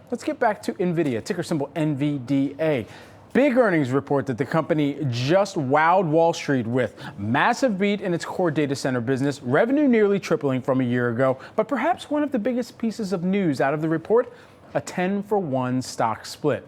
Let's get back to Nvidia, ticker symbol NVDA. Big earnings report that the company just wowed Wall Street with. Massive beat in its core data center business, revenue nearly tripling from a year ago. But perhaps one of the biggest pieces of news out of the report, a 10-for-1 stock split.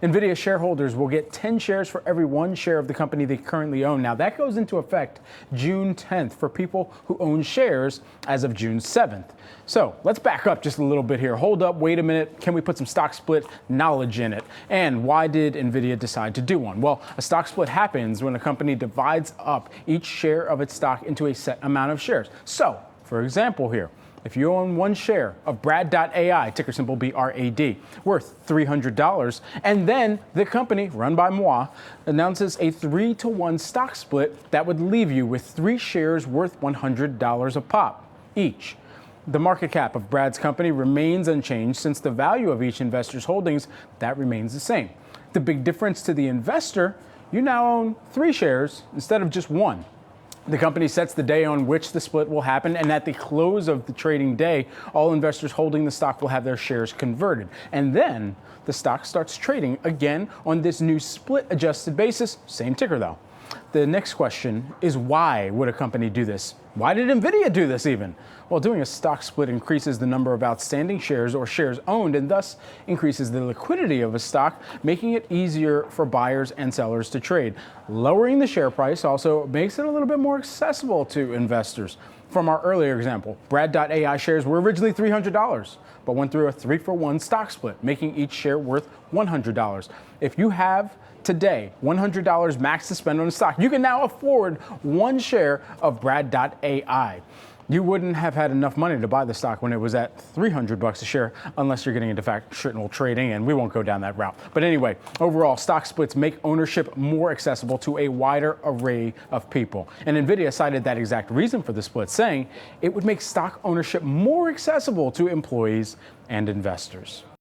Nvidia shareholders will get 10 shares for every 1 share of the company they currently own. Now, that goes into effect June 10th for people who own shares as of June 7th. So let's back up just a little bit here. Hold up, wait a minute. Can we put some stock split knowledge in it? And why did Nvidia decide to do one? Well, a stock split happens when a company divides up each share of its stock into a set amount of shares. So, for example here, if you own 1 share of Brad.ai, ticker symbol BRAD, worth $300, and then the company, run by moi, announces a 3-to-1 stock split that would leave you with 3 shares worth $100 a pop each. The market cap of Brad's company remains unchanged since the value of each investor's holdings, that remains the same. The big difference to the investor, you now own 3 shares instead of just 1. The company sets the day on which the split will happen, and at the close of the trading day, all investors holding the stock will have their shares converted. And then the stock starts trading again on this new split-adjusted basis, same ticker though. The next question is, why would a company do this? Why did Nvidia do this even? Well, doing a stock split increases the number of outstanding shares or shares owned and thus increases the liquidity of a stock, making it easier for buyers and sellers to trade. Lowering the share price also makes it a little bit more accessible to investors. From our earlier example, Brad.ai shares were originally $300, but went through a 3-for-1 stock split, making each share worth $100. If you have today $100 max to spend on a stock, you can now afford 1 share of Brad.ai. You wouldn't have had enough money to buy the stock when it was at $300 a share unless you're getting into fractional trading, and we won't go down that route. But anyway, overall, stock splits make ownership more accessible to a wider array of people. And Nvidia cited that exact reason for the split, saying it would make stock ownership more accessible to employees and investors.